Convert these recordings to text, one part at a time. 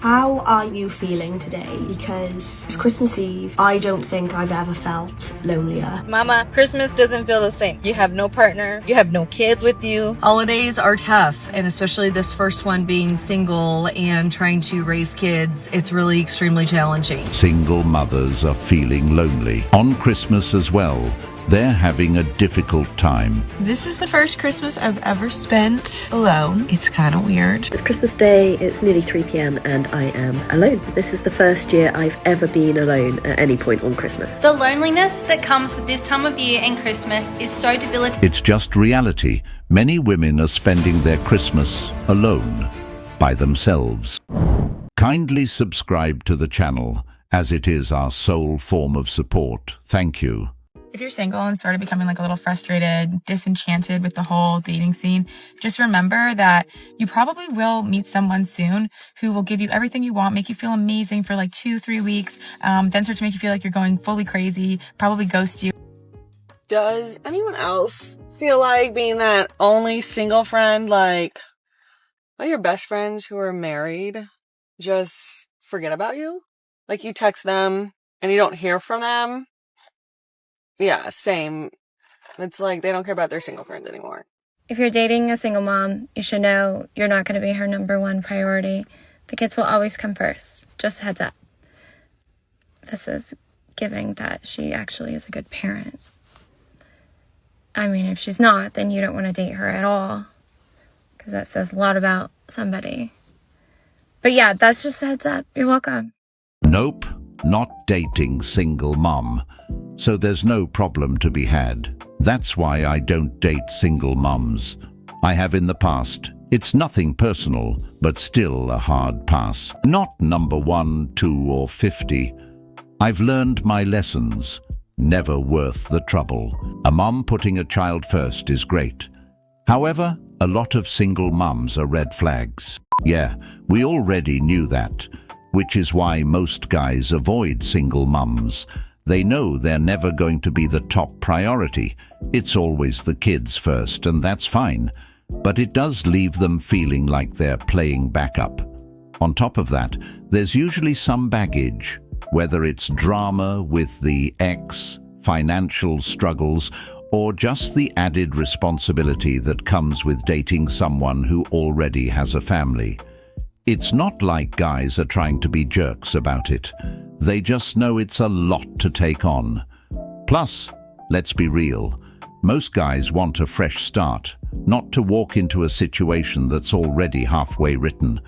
How are you feeling today? Because it's Christmas Eve. I don't think I've ever felt lonelier. Mama, Christmas doesn't feel the same. You have no partner. You have no kids with you. Holidays are tough, and especially this first one being single and trying to raise kids, it's really extremely challenging. Single mothers are feeling lonely. On Christmas as well, they're having a difficult time. This is the first Christmas I've ever spent alone. It's kind of weird. It's Christmas Day, it's nearly 3 p.m. and I am alone. This is the first year I've ever been alone at any point on Christmas. The loneliness that comes with this time of year and Christmas is so debilitating. It's just reality. Many women are spending their Christmas alone, by themselves. Kindly subscribe to the channel, as it is our sole form of support. Thank you. If you're single and sort of becoming like a little frustrated, disenchanted with the whole dating scene, just remember that you probably will meet someone soon who will give you everything you want, make you feel amazing for like 2-3 weeks, then start to make you feel like you're going fully crazy, probably ghost you. Does anyone else feel like being that only single friend, like all your best friends who are married just forget about you? Like you text them and you don't hear from them? Yeah, same. It's like they don't care about their single friends anymore. If you're dating a single mom, you should know you're not going to be her number one priority. The kids will always come first. Just a heads up. This is giving that she actually is a good parent. I mean, if she's not, then you don't want to date her at all, because that says a lot about somebody. But yeah, that's just a heads up. You're welcome. Nope, not dating single mom. So there's no problem to be had. That's why I don't date single mums. I have in the past. It's nothing personal, but still a hard pass. Not number 1, 2, or 50. I've learned my lessons. Never worth the trouble. A mum putting a child first is great. However, a lot of single mums are red flags. Yeah, we already knew that, which is why most guys avoid single mums. They know they're never going to be the top priority. It's always the kids first, and that's fine. But it does leave them feeling like they're playing backup. On top of that, there's usually some baggage, whether it's drama with the ex, financial struggles, or just the added responsibility that comes with dating someone who already has a family. It's not like guys are trying to be jerks about it. They just know it's a lot to take on. Plus, let's be real, most guys want a fresh start, not to walk into a situation that's already halfway written.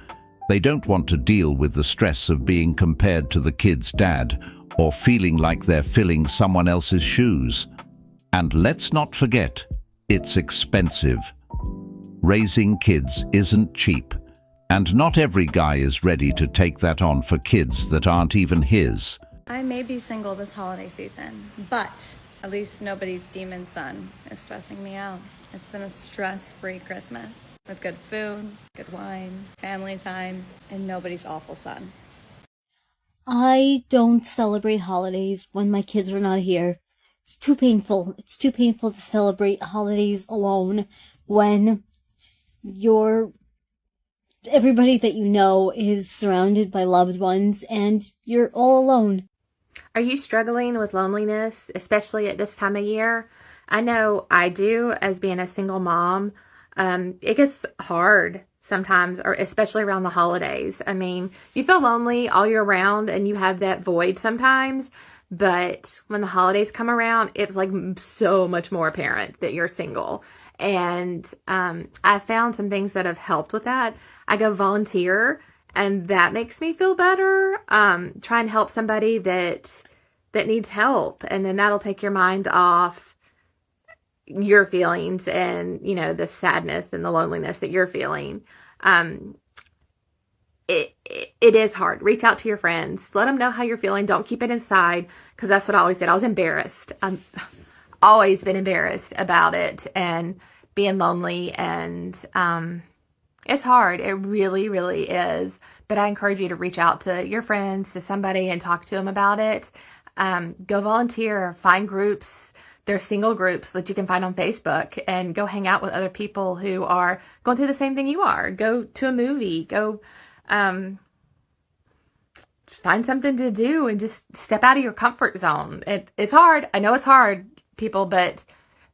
They don't want to deal with the stress of being compared to the kid's dad or feeling like they're filling someone else's shoes. And let's not forget, it's expensive. Raising kids isn't cheap. And not every guy is ready to take that on for kids that aren't even his. I may be single this holiday season, but at least nobody's demon son is stressing me out. It's been a stress-free Christmas with good food, good wine, family time, and nobody's awful son. I don't celebrate holidays when my kids are not here. It's too painful. It's too painful to celebrate holidays alone when everybody that you know is surrounded by loved ones and you're all alone. Are you struggling with loneliness, especially at this time of year? I know I do, as being a single mom. It gets hard sometimes, or especially around the holidays. I mean, you feel lonely all year round and you have that void sometimes, but when the holidays come around, it's like so much more apparent that you're single. And I found some things that have helped with that. I go volunteer, and that makes me feel better. Try and help somebody that needs help, and then that'll take your mind off your feelings and, you know, the sadness and the loneliness that you're feeling. It is hard. Reach out to your friends. Let them know how you're feeling. Don't keep it inside, because that's what I always did. I was embarrassed. Always been embarrassed about it and being lonely, and it's hard. It really, really is. But I encourage you to reach out to your friends, to somebody, and talk to them about it. Go volunteer, find groups. There's single groups that you can find on Facebook, and go hang out with other people who are going through the same thing you are. Go to a movie. Go find something to do and just step out of your comfort zone. It's hard. I know it's hard, people, but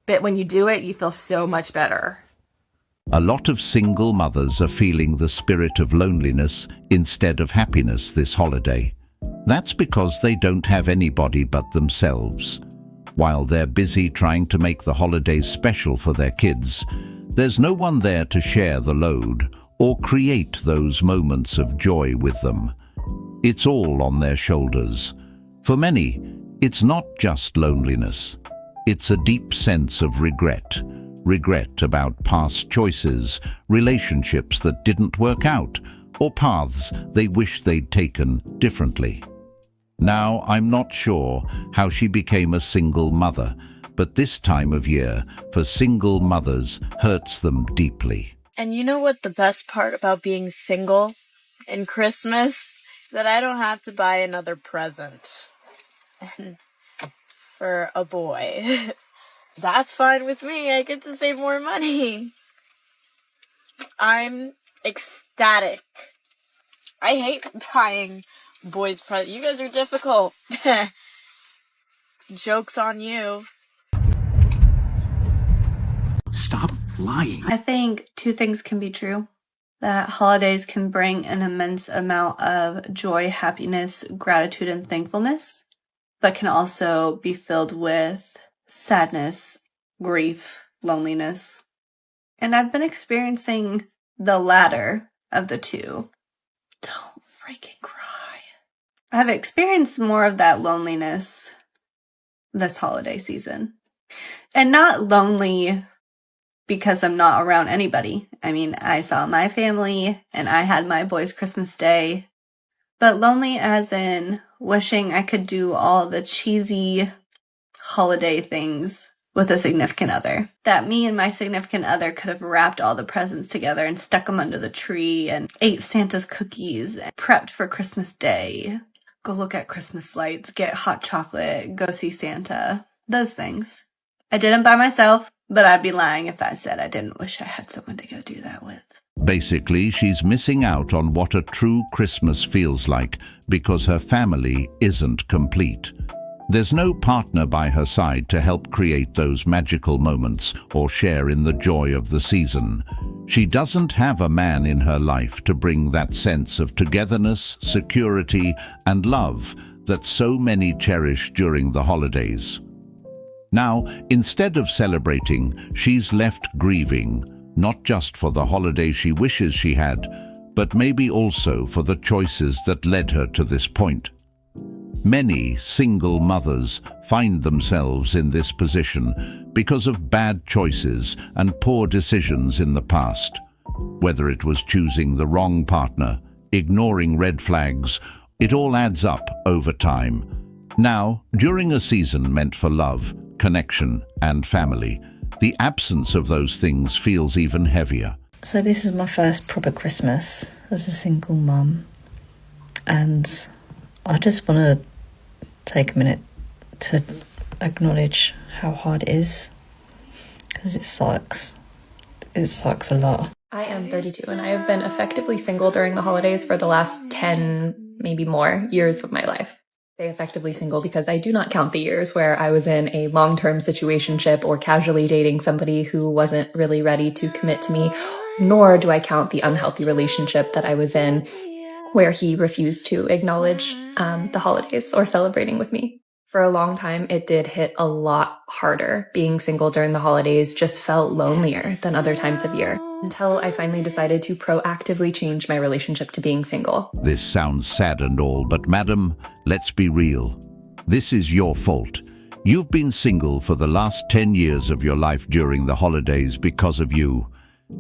when you do it, you feel so much better. A lot of single mothers are feeling the spirit of loneliness instead of happiness this holiday. That's because they don't have anybody but themselves. While they're busy trying to make the holidays special for their kids, there's no one there to share the load or create those moments of joy with them. It's all on their shoulders. For many, it's not just loneliness. It's a deep sense of regret. Regret about past choices, relationships that didn't work out, or paths they wish they'd taken differently. Now, I'm not sure how she became a single mother, but this time of year, for single mothers, hurts them deeply. And you know what the best part about being single and Christmas is? That I don't have to buy another present. And for a boy. That's fine with me. I get to save more money. I'm ecstatic. I hate buying boys' presents. You guys are difficult. Joke's on you. Stop lying. I think two things can be true. That holidays can bring an immense amount of joy, happiness, gratitude, and thankfulness, but can also be filled with sadness, grief, loneliness. And I've been experiencing the latter of the two. Don't freaking cry. I've experienced more of that loneliness this holiday season. And not lonely because I'm not around anybody. I mean, I saw my family and I had my boys' Christmas day. But lonely as in wishing I could do all the cheesy holiday things with a significant other. That me and my significant other could have wrapped all the presents together and stuck them under the tree and ate Santa's cookies and prepped for Christmas Day. Go look at Christmas lights, get hot chocolate, go see Santa. Those things. I didn't by myself, but I'd be lying if I said I didn't wish I had someone to go do that with. Basically, she's missing out on what a true Christmas feels like because her family isn't complete. There's no partner by her side to help create those magical moments or share in the joy of the season. She doesn't have a man in her life to bring that sense of togetherness, security, and love that so many cherish during the holidays. Now, instead of celebrating, she's left grieving, not just for the holiday she wishes she had, but maybe also for the choices that led her to this point. Many single mothers find themselves in this position because of bad choices and poor decisions in the past. Whether it was choosing the wrong partner, ignoring red flags, it all adds up over time. Now, during a season meant for love, connection, and family, the absence of those things feels even heavier. So this is my first proper Christmas as a single mum, and I just want to take a minute to acknowledge how hard it is, because it sucks. It sucks a lot. I am 32 and I have been effectively single during the holidays for the last 10, maybe more, years of my life. I say effectively single because I do not count the years where I was in a long-term situationship or casually dating somebody who wasn't really ready to commit to me, nor do I count the unhealthy relationship that I was in where he refused to acknowledge the holidays or celebrating with me. For a long time, it did hit a lot harder. Being single during the holidays just felt lonelier than other times of year, until I finally decided to proactively change my relationship to being single. This sounds sad and all, but madam, let's be real. This is your fault. You've been single for the last 10 years of your life during the holidays because of you.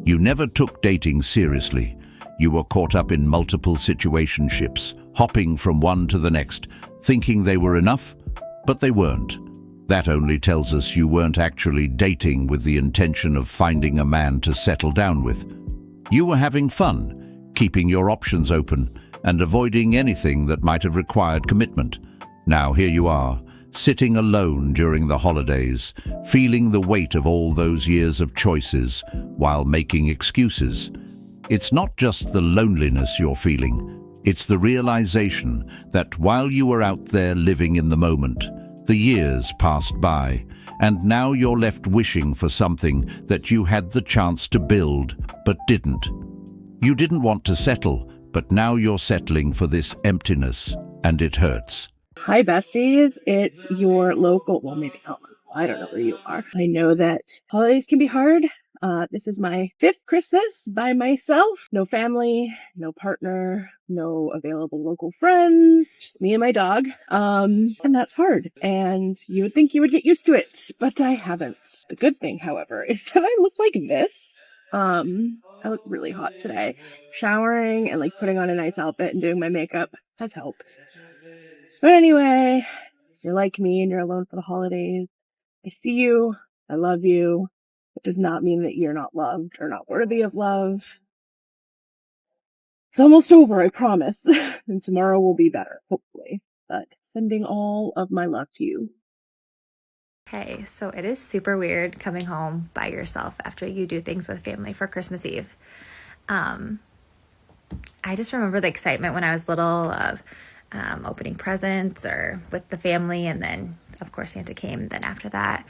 You never took dating seriously. You were caught up in multiple situationships, hopping from one to the next, thinking they were enough, but they weren't. That only tells us you weren't actually dating with the intention of finding a man to settle down with. You were having fun, keeping your options open, and avoiding anything that might have required commitment. Now here you are, sitting alone during the holidays, feeling the weight of all those years of choices while making excuses. It's not just the loneliness you're feeling, It's the realization that while you were out there living in the moment, the years passed by, and now you're left wishing for something that you had the chance to build, but didn't. You didn't want to settle, but now you're settling for this emptiness, and it hurts. Hi, besties. It's your local, well, maybe not local. I don't know where you are. I know that holidays can be hard. This is my 5th Christmas by myself. No family, no partner, no available local friends, just me and my dog. And that's hard. And you would think you would get used to it, but I haven't. The good thing, however, is that I look like this. I look really hot today. Showering and like putting on a nice outfit and doing my makeup has helped. But anyway, if you're like me and you're alone for the holidays, I see you. I love you. It does not mean that you're not loved or not worthy of love. It's almost over, I promise. And tomorrow will be better, hopefully. But sending all of my love to you. Okay, so it is super weird coming home by yourself after you do things with family for Christmas Eve. I just remember the excitement when I was little of opening presents or with the family, and then of course Santa came then after that.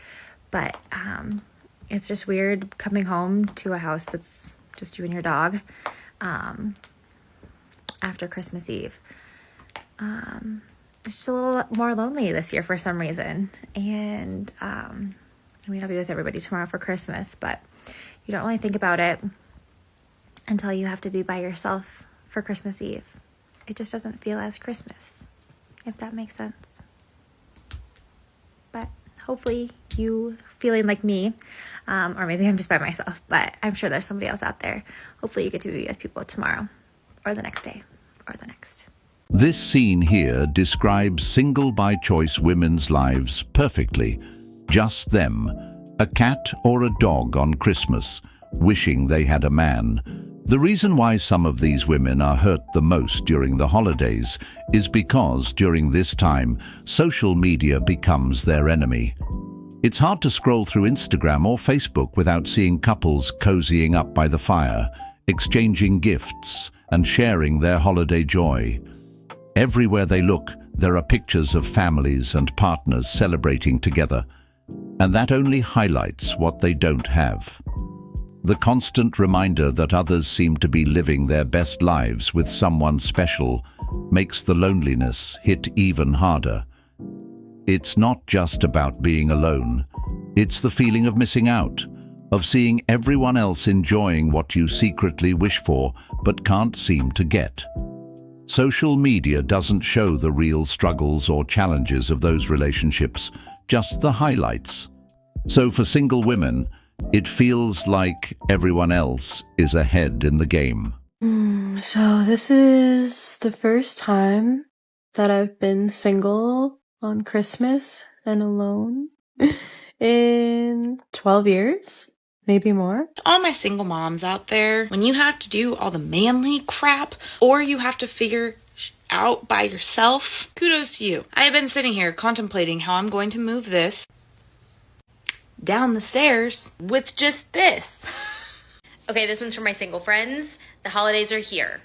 But it's just weird coming home to a house that's just you and your dog after Christmas Eve. It's just a little more lonely this year for some reason. And I mean, I'll be with everybody tomorrow for Christmas, but you don't really think about it until you have to be by yourself for Christmas Eve. It just doesn't feel as Christmas, if that makes sense. But hopefully you feeling like me, or maybe I'm just by myself, but I'm sure there's somebody else out there. Hopefully you get to be with people tomorrow or the next day or the next. This scene here describes single by choice women's lives perfectly. Just them, a cat or a dog on Christmas, wishing they had a man. The reason why some of these women are hurt the most during the holidays is because during this time, social media becomes their enemy. It's hard to scroll through Instagram or Facebook without seeing couples cozying up by the fire, exchanging gifts, and sharing their holiday joy. Everywhere they look, there are pictures of families and partners celebrating together, and that only highlights what they don't have. The constant reminder that others seem to be living their best lives with someone special makes the loneliness hit even harder. It's not just about being alone. It's the feeling of missing out, of seeing everyone else enjoying what you secretly wish for but can't seem to get. Social media doesn't show the real struggles or challenges of those relationships, just the highlights. So for single women, it feels like everyone else is ahead in the game. So this is the first time that I've been single on Christmas and alone in 12 years, maybe more. All my single moms out there, when you have to do all the manly crap or you have to figure out by yourself, kudos to you. I have been sitting here contemplating how I'm going to move this down the stairs with just this. Okay, this one's for my single friends. The holidays are here.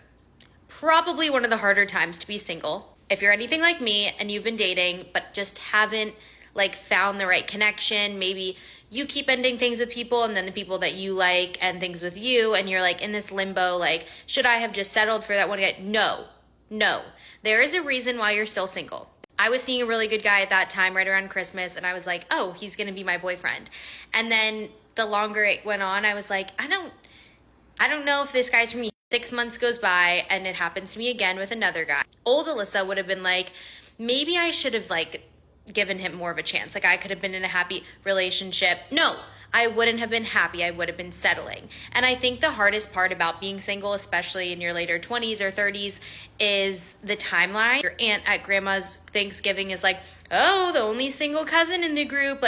Probably one of the harder times to be single. If you're anything like me and you've been dating but just haven't found the right connection, maybe you keep ending things with people and then the people that you like end things with you, and you're in this limbo, should I have just settled for that one guy? No. There is a reason why you're still single. I was seeing a really good guy at that time right around Christmas, and I was like, oh, he's gonna be my boyfriend. And then the longer it went on, I was like, I don't know if this guy's for me. 6 months goes by and it happens to me again with another guy. Old Alyssa would have been like, maybe I should have given him more of a chance. I could have been in a happy relationship. No, I wouldn't have been happy. I would have been settling. And I think the hardest part about being single, especially in your later 20s or 30s, is the timeline. Your aunt at grandma's Thanksgiving is like, oh, the only single cousin in the group.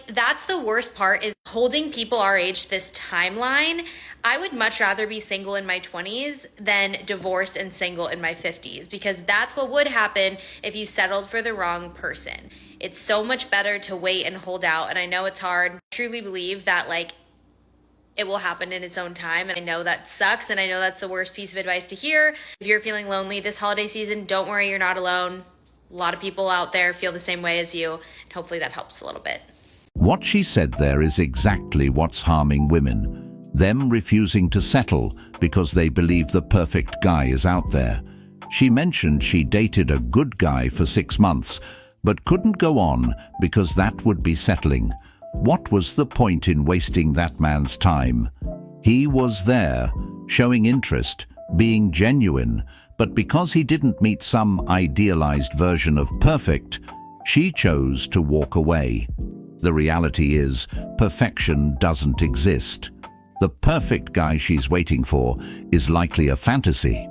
That's the worst part, is holding people our age to this timeline. I would much rather be single in my 20s than divorced and single in my 50s, because that's what would happen if you settled for the wrong person. It's so much better to wait and hold out. And I know it's hard. I truly believe that It will happen in its own time. And I know that sucks, and I know that's the worst piece of advice to hear. If you're feeling lonely this holiday season, don't worry, you're not alone. A lot of people out there feel the same way as you, and hopefully that helps a little bit. What she said there is exactly what's harming women. Them refusing to settle because they believe the perfect guy is out there. She mentioned she dated a good guy for 6 months, but couldn't go on because that would be settling. What was the point in wasting that man's time? He was there, showing interest, being genuine, but because he didn't meet some idealized version of perfect, she chose to walk away. The reality is, perfection doesn't exist. The perfect guy she's waiting for is likely a fantasy.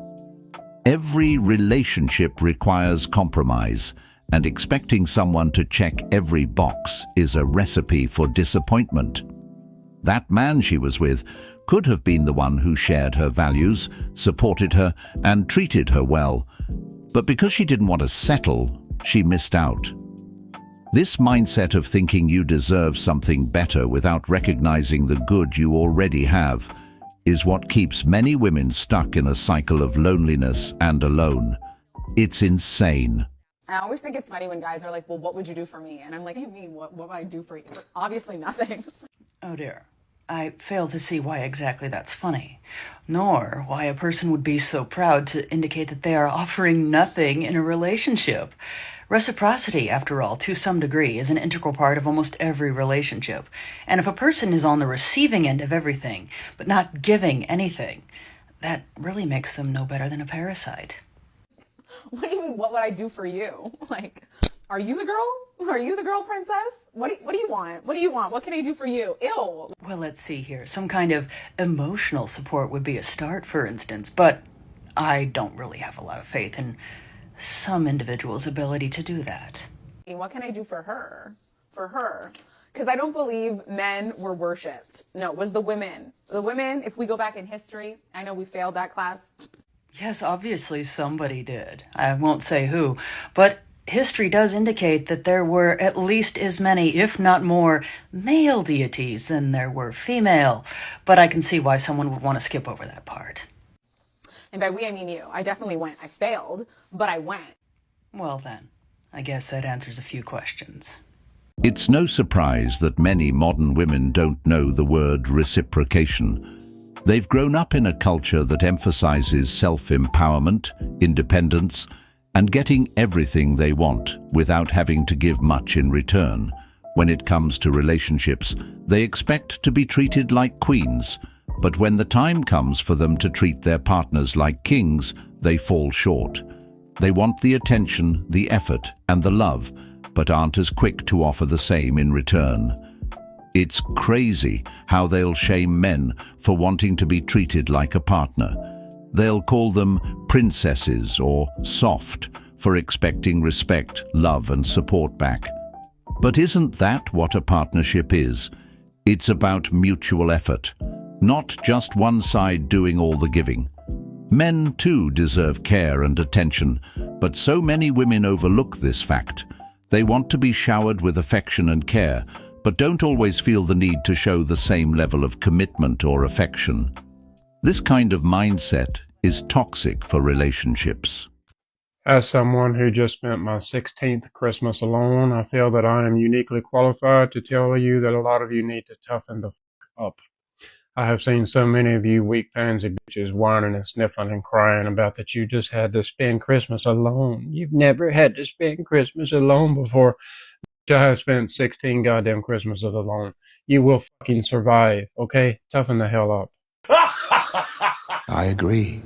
Every relationship requires compromise, and expecting someone to check every box is a recipe for disappointment. That man she was with could have been the one who shared her values, supported her, and treated her well. But because she didn't want to settle, she missed out. This mindset of thinking you deserve something better without recognizing the good you already have is what keeps many women stuck in a cycle of loneliness and alone. It's insane. I always think it's funny when guys are like, well, what would you do for me? And I'm like, what do you mean? What would I do for you? Obviously nothing. Oh dear. I fail to see why exactly that's funny, nor why a person would be so proud to indicate that they are offering nothing in a relationship. Reciprocity, after all, to some degree, is an integral part of almost every relationship. And if a person is on the receiving end of everything, but not giving anything, that really makes them no better than a parasite. What do you mean, what would I do for you? Like, are you the girl? Are you the girl princess? What do you want? What do you want? What can I do for you? Ew. Well, let's see here. Some kind of emotional support would be a start, for instance, but I don't really have a lot of faith in some individuals' ability to do that. What can I do for her? For her. Because I don't believe men were worshipped. No, it was the women. The women, if we go back in history, I know we failed that class. Yes, obviously somebody did. I won't say who, but history does indicate that there were at least as many, if not more, male deities than there were female. But I can see why someone would want to skip over that part. And by we, I mean you. I definitely went. I failed, but I went. Well then, I guess that answers a few questions. It's no surprise that many modern women don't know the word reciprocation. They've grown up in a culture that emphasizes self-empowerment, independence, and getting everything they want without having to give much in return. When it comes to relationships, they expect to be treated like queens, but when the time comes for them to treat their partners like kings, they fall short. They want the attention, the effort, and the love, but aren't as quick to offer the same in return. It's crazy how they'll shame men for wanting to be treated like a partner. They'll call them princesses or soft for expecting respect, love, and support back. But isn't that what a partnership is? It's about mutual effort, not just one side doing all the giving. Men too deserve care and attention, but so many women overlook this fact. They want to be showered with affection and care, but don't always feel the need to show the same level of commitment or affection. This kind of mindset is toxic for relationships. As someone who just spent my 16th Christmas alone, I feel that I am uniquely qualified to tell you that a lot of you need to toughen the f*** up. I have seen so many of you weak pansy bitches whining and sniffling and crying about that you just had to spend Christmas alone. You've never had to spend Christmas alone before. I have spent 16 goddamn Christmases alone. You will fucking survive, okay? Toughen the hell up. I agree.